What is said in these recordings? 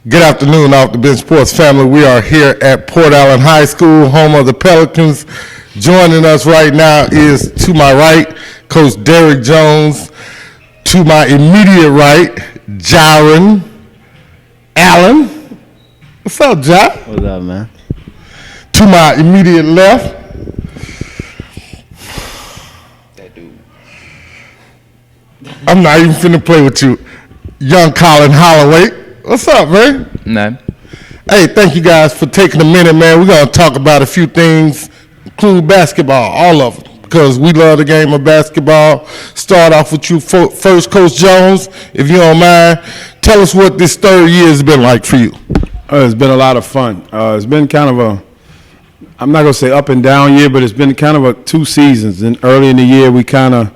Good afternoon, Off the Bench Sports family. We are here at Port Allen High School, home of the Pelicans. Joining us right now is, to my right, Coach Derrick Jones. To my immediate right, Jaron Allen. What's up, Ja? What's up, man? To my immediate left, That dude. I'm not even finna play with you, young Collin Holloway. What's up, man? None. Hey, thank you guys for taking a minute, man. We're going to talk about a few things, include basketball, all of them, because we love the game of basketball. Start off with you first, Coach Jones, if you don't mind. Tell us what this third year has been like for you. It's been a lot of fun. It's been kind of I'm not going to say up and down year, but it's been kind of 2 seasons. And early in the year, we kind of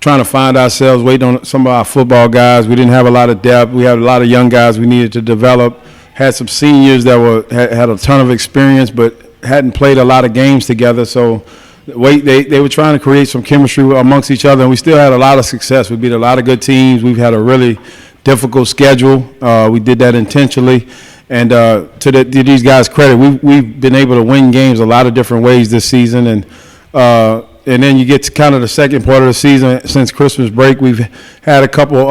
trying to find ourselves, waiting on some of our football guys. We didn't have a lot of depth. We had a lot of young guys we needed to develop. Had some seniors that had a ton of experience, but hadn't played a lot of games together. So they were trying to create some chemistry amongst each other, and we still had a lot of success. We beat a lot of good teams. We've had a really difficult schedule. We did that intentionally. And to these guys' credit, we've been able to win games a lot of different ways this season. And then you get to kind of the second part of the season. Since Christmas break, we've had a couple,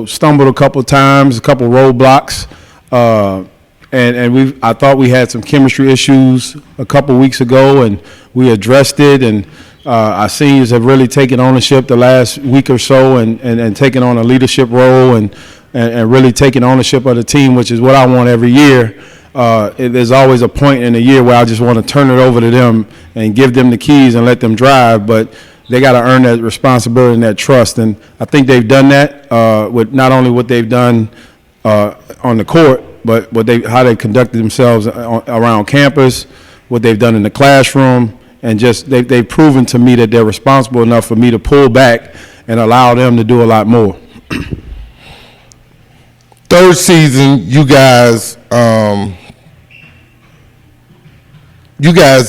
stumbled a couple times, a couple roadblocks, and I thought we had some chemistry issues a couple weeks ago, and we addressed it. And our seniors have really taken ownership the last week or so, and taken on a leadership role, and really taking ownership of the team, which is what I want every year. There's always a point in the year where I just want to turn it over to them and give them the keys and let them drive, but they got to earn that responsibility and that trust. And I think they've done that with not only what they've done on the court, but how they conducted themselves around campus, what they've done in the classroom, and just they've proven to me that they're responsible enough for me to pull back and allow them to do a lot more. Third season, you guys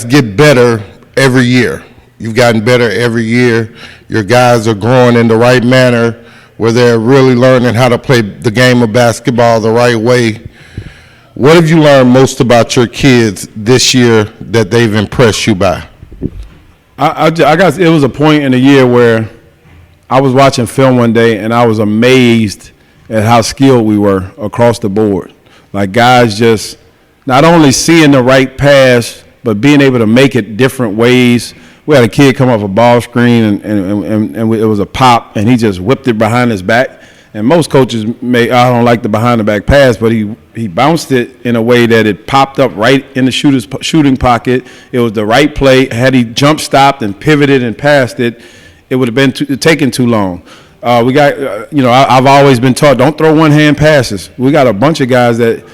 get better every year. You've gotten better every year. Your guys are growing in the right manner, where they're really learning how to play the game of basketball the right way. What have you learned most about your kids this year that they've impressed you by? I guess it was a point in the year where I was watching film one day, and I was amazed at how skilled we were across the board. Like, guys just not only seeing the right pass, but being able to make it different ways. We had a kid come off a ball screen, and it was a pop, and he just whipped it behind his back. And most coaches I don't like the behind-the-back pass, but he bounced it in a way that it popped up right in the shooting pocket. It was the right play. Had he jump-stopped and pivoted and passed it, it would have been taken too long. We got, I've always been taught, don't throw one-hand passes. We got a bunch of guys that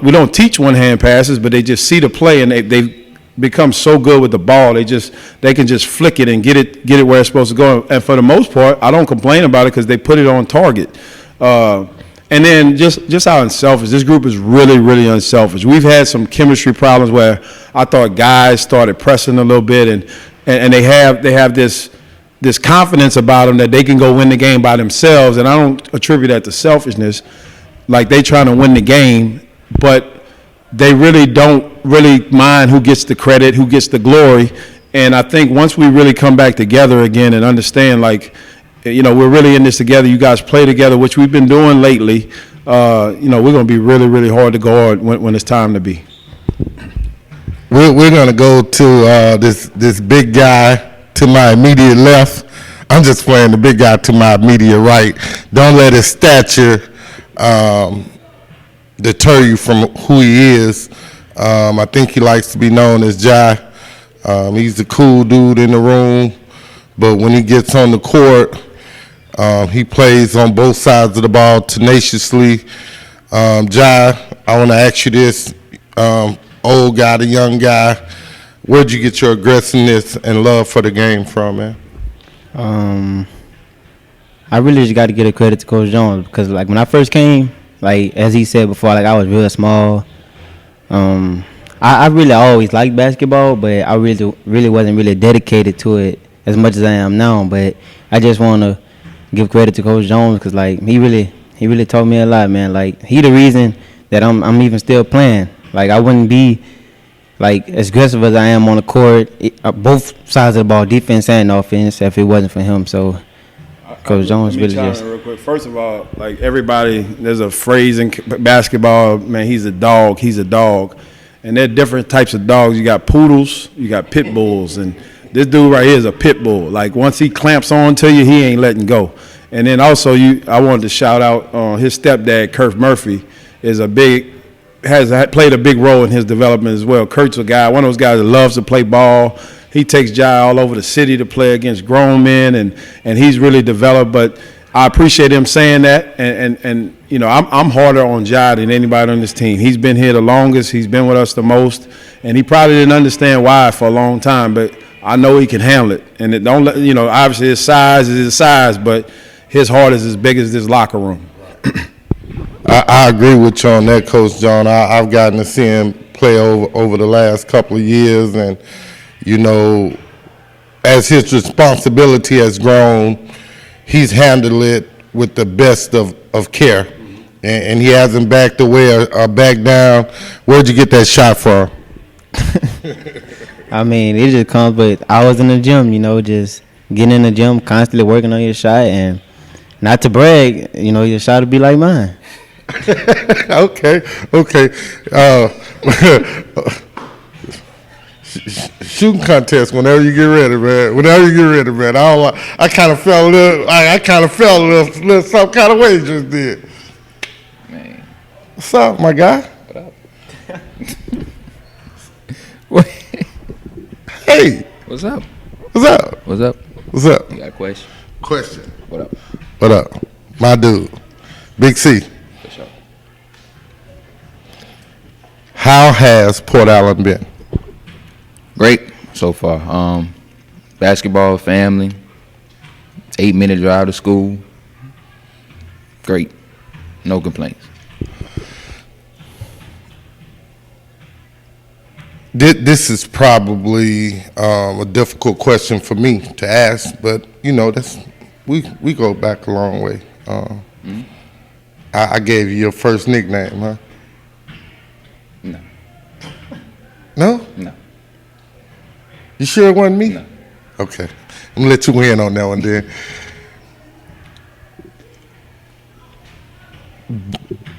we don't teach one-hand passes, but they just see the play, and they become so good with the ball. They can just flick it and get it where it's supposed to go. And for the most part, I don't complain about it because they put it on target. And then just how unselfish. This group is really, really unselfish. We've had some chemistry problems where I thought guys started pressing a little bit, and they have this confidence about them that they can go win the game by themselves, and I don't attribute that to selfishness. Like, they trying to win the game, but they really don't mind who gets the credit, who gets the glory. And I think once we really come back together again and understand, like, we're really in this together, you guys play together, which we've been doing lately, we're going to be really, really hard to guard when it's time to be. We're going to go to this big guy to my immediate left. I'm just playing the big guy to my immediate right. Don't let his stature deter you from who he is. I think he likes to be known as Jai. He's the cool dude in the room, but when he gets on the court, he plays on both sides of the ball tenaciously. Jai, I want to ask you this, old guy to young guy, where'd you get your aggressiveness and love for the game from, man? I really just got to give a credit to Coach Jones, because, like, when I first came, like, as he said before, like, I was real small. I really always liked basketball, but I really wasn't really dedicated to it as much as I am now. But I just want to give credit to Coach Jones, because, like, he He really taught me a lot, man. Like, he the reason that I'm even still playing. Like, I wouldn't be like as aggressive as I am on the court, both sides of the ball, defense and offense, if it wasn't for him. So Coach Jones really just. Real quick. First of all, like everybody, there's a phrase in basketball, man. He's a dog. He's a dog, and there are different types of dogs. You got poodles, you got pit bulls, and this dude right here is a pit bull. Like once he clamps on to you, he ain't letting go. And then also, I wanted to shout out his stepdad, Kurt Murphy, has played a big role in his development as well. Kurt's a guy, one of those guys that loves to play ball. He takes Jai all over the city to play against grown men, and he's really developed. But I appreciate him saying that, and you know, I'm harder on Jai than anybody on this team. He's been here the longest. He's been with us the most, and he probably didn't understand why for a long time. But I know he can handle it, and it don't let, you know, obviously his size is his size, but his heart is as big as this locker room. I agree with you on that, Coach John. I've gotten to see him play over the last couple of years, and you know, as his responsibility has grown, he's handled it with the best of care, and he hasn't backed away or backed down. Where'd you get that shot from? I mean, it just comes, but I was in the gym, you know, just getting in the gym, constantly working on your shot, and not to brag, you know, your shot would be like mine. Okay. Shooting contest whenever you get ready, man. I kind of felt a little some kind of way just did. Man. What's up, my guy? What up? Hey. What's up? What's up? What's up? What's up? You got a question? Question. What up? What up? My dude. Big C. For sure. How has Port Allen been? Great so far. Basketball, family, 8-minute drive to school. Great. No complaints. This is probably a difficult question for me to ask, but you know, we go back a long way. I gave you your first nickname, huh? No. No? No. You sure it wasn't me? No. Okay. I'm gonna let you in on that one then.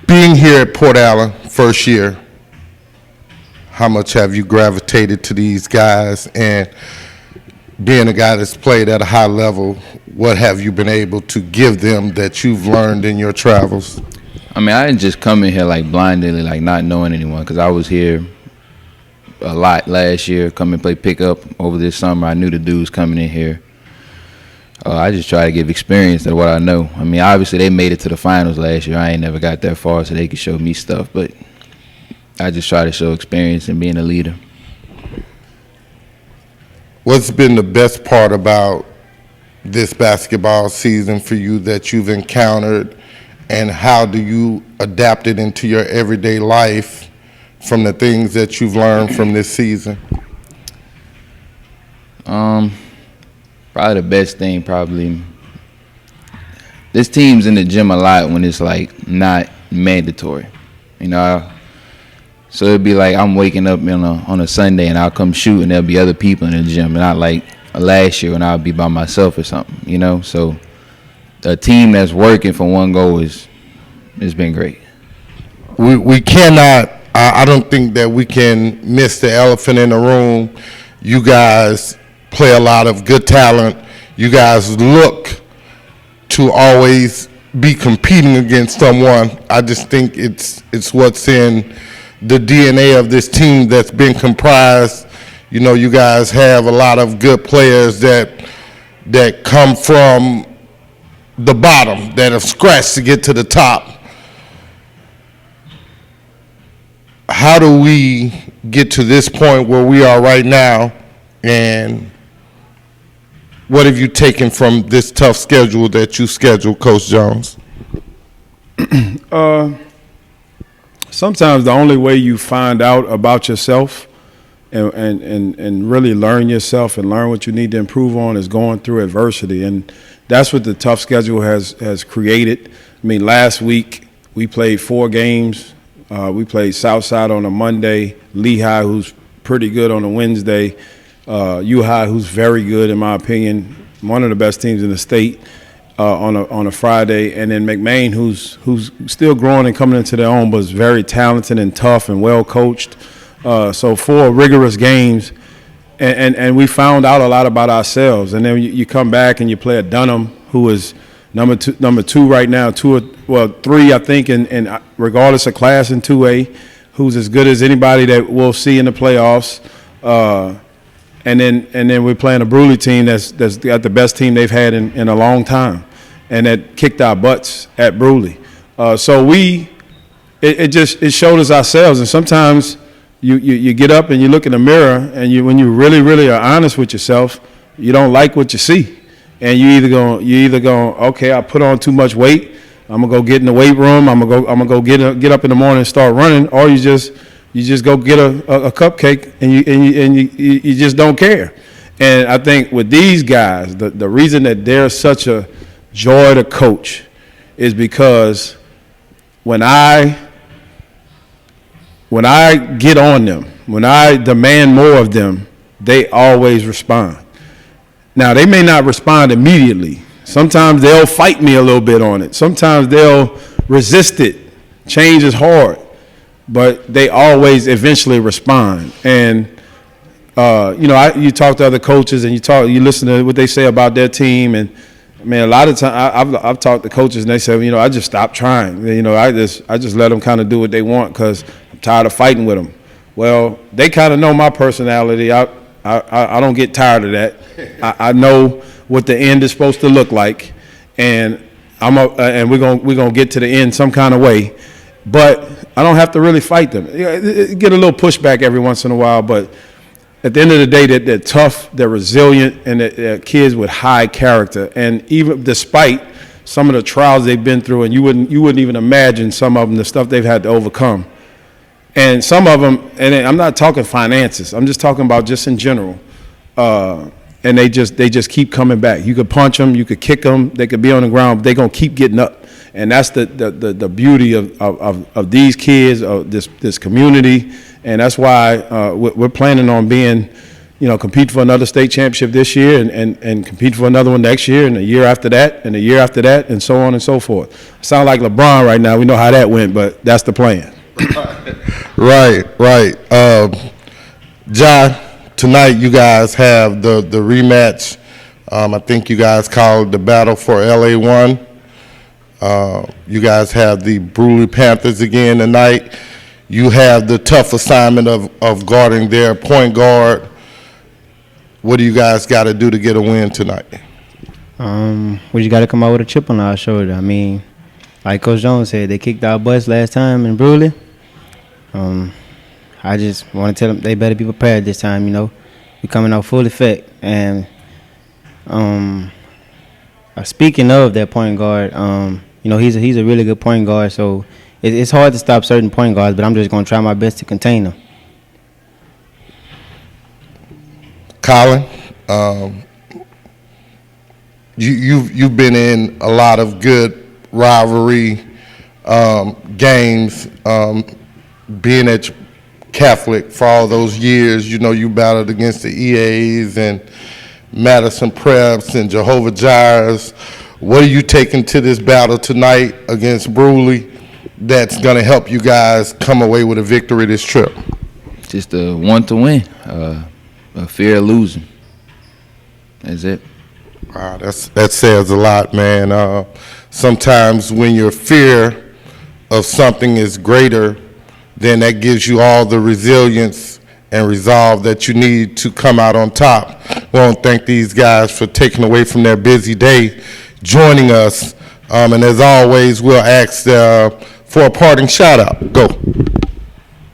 Being here at Port Allen, first year, how much have you gravitated to these guys? And being a guy that's played at a high level, what have you been able to give them that you've learned in your travels? I mean, I didn't just come in here like blindly, like not knowing anyone, because I was here a lot last year, come and play pickup over this summer. I knew the dudes coming in here. I just try to give experience to what I know. I mean, obviously they made it to the finals last year. I ain't never got that far, so they could show me stuff, but I just try to show experience and being a leader. What's been the best part about this basketball season for you that you've encountered, and how do you adapt it into your everyday life from the things that you've learned from this season? Probably the best thing, this team's in the gym a lot when it's like not mandatory, you know. So it'd be like I'm waking up on a Sunday and I'll come shoot and there'll be other people in the gym, not like last year when I'll be by myself or something, you know. So a team that's working for one goal it's been great. We cannot, I don't think that we can miss the elephant in the room. You guys play a lot of good talent. You guys look to always be competing against someone. I just think it's what's in the DNA of this team that's been comprised. You know, you guys have a lot of good players that come from the bottom, that have scratched to get to the top. How do we get to this point where we are right now, and what have you taken from this tough schedule that you scheduled, Coach Jones? Sometimes the only way you find out about yourself and really learn yourself and learn what you need to improve on is going through adversity. And that's what the tough schedule has created. I mean, last week we played 4 games. We played Southside on a Monday, Lehigh, who's pretty good, on a Wednesday, U-High, who's very good in my opinion, one of the best teams in the state, on a Friday, and then McMain, who's still growing and coming into their own, but is very talented and tough and well coached. So 4 rigorous games, and we found out a lot about ourselves. And then you come back and you play at Dunham, who is number two right now, 3 I think, and regardless of class in 2A, who's as good as anybody that we'll see in the playoffs. And then we're playing a Bruley team that's got the best team they've had in a long time, and that kicked our butts at Bruley. So it showed us ourselves. And sometimes you get up and you look in the mirror, and when you really are honest with yourself, you don't like what you see, and you either go, okay, I put on too much weight, I'm gonna go get in the weight room, I'm gonna go get up in the morning and start running, or you just go get a cupcake and you just don't care. And I think with these guys, the reason that they're such a joy to coach is because when I get on them, when I demand more of them, they always respond. Now, they may not respond immediately. Sometimes they'll fight me a little bit on it. Sometimes they'll resist it. Change is hard. But they always eventually respond. And, you talk to other coaches and you listen to what they say about their team. And, man, a lot of times I've talked to coaches and they say, I just stopped trying. I just let them kind of do what they want because I'm tired of fighting with them. Well, they kind of know my personality. I don't get tired of that. I know what the end is supposed to look like, and we're gonna get to the end some kind of way. But I don't have to really fight them. Get a little pushback every once in a while, but at the end of the day, they're tough, they're resilient, and they're kids with high character. And even despite some of the trials they've been through, and you wouldn't even imagine some of them, the stuff they've had to overcome. And some of them, and I'm not talking finances, I'm just talking about just in general. And they just keep coming back. You could punch them, you could kick them, they could be on the ground, but they're gonna keep getting up. And that's the beauty of these kids, of this community, and that's why we're planning on being, compete for another state championship this year, and compete for another one next year, and the year after that, and the year after that, and so on and so forth. I sound like LeBron right now. We know how that went, but that's the plan. Right. John, tonight you guys have the rematch. I think you guys call it the Battle for LA1. You guys have the Bruley Panthers again tonight. You have the tough assignment of guarding their point guard. What do you guys got to do to get a win tonight? We just got to come out with a chip on our shoulder. I mean, like Coach Jones said, they kicked our butts last time in Bruley. I just want to tell them they better be prepared this time. We're coming out full effect. And speaking of that point guard, he's a really good point guard. So it's hard to stop certain point guards, but I'm just going to try my best to contain them. Collin, you've been in a lot of good rivalry games, being at Catholic for all those years. You battled against the EAs and Madison Preps and Jehovah Jirehs. What are you taking to this battle tonight against Bruley that's going to help you guys come away with a victory this trip? Just a want to win, a fear of losing. That's it. Wow, that says a lot, man. Sometimes when your fear of something is greater, then that gives you all the resilience and resolve that you need to come out on top. We want to thank these guys for taking away from their busy day, joining us. And as always, we'll ask for a parting shout out. Go.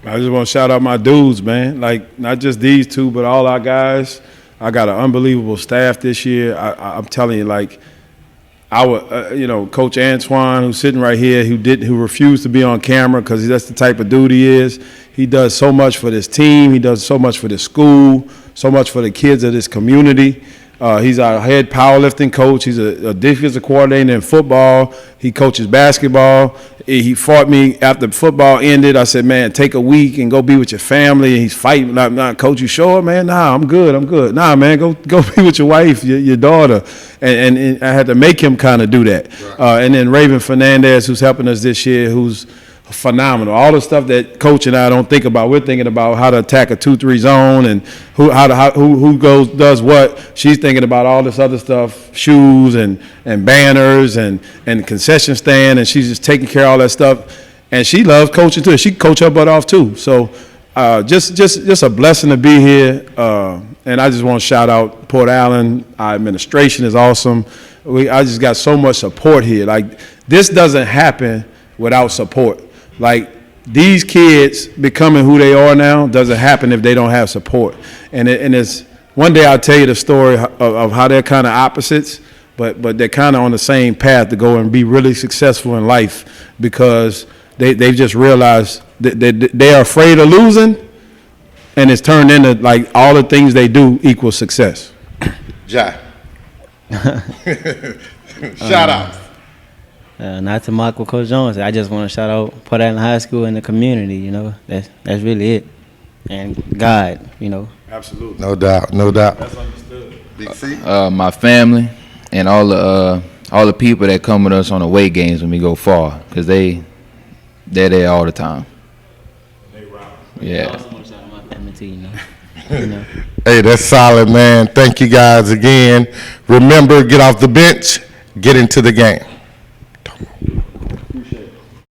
I just want to shout out my dudes, man. Like, not just these two, but all our guys. I got an unbelievable staff this year. I'm telling you, like, Coach Antoine, who's sitting right here, who refused to be on camera because that's the type of dude he is. He does so much for this team. He does so much for this school, so much for the kids of this community. He's our head powerlifting coach. He's a defensive coordinator in football. He coaches basketball. He fought me after football ended. I said, man, take a week and go be with your family. And he's fighting. Nah, coach, you sure, man? Nah, I'm good. Nah, man, go be with your wife, your daughter. And I had to make him kind of do that. Right. And then Raven Fernandez, who's helping us this year, who's phenomenal. All the stuff that Coach and I don't think about, we're thinking about how to attack a 2-3 zone and who does what. She's thinking about all this other stuff, shoes and banners and concession stand, and she's just taking care of all that stuff. And she loves coaching too. She can coach her butt off too. So just a blessing to be here. And I just want to shout out Port Allen. Our administration is awesome. I just got so much support here. Like, this doesn't happen without support. Like, these kids becoming who they are now doesn't happen if they don't have support. And it's one day I'll tell you the story of how they're kind of opposites, but they're kind of on the same path to go and be really successful in life, because they've just realized that they're afraid of losing, and it's turned into, like, all the things they do equals success. Jai. Shout out. Not to mock what Coach Jones said. I just want to shout out Port Allen High School and the community. You know, that's really it. And God, you know. Absolutely. No doubt. That's understood. Big C. My family and all the people that come with us on away games when we go far, because they're there all the time. They rock. I Yeah. also want to shout out my family too, you know. Hey, that's solid, man. Thank you guys again. Remember, get off the bench, get into the game.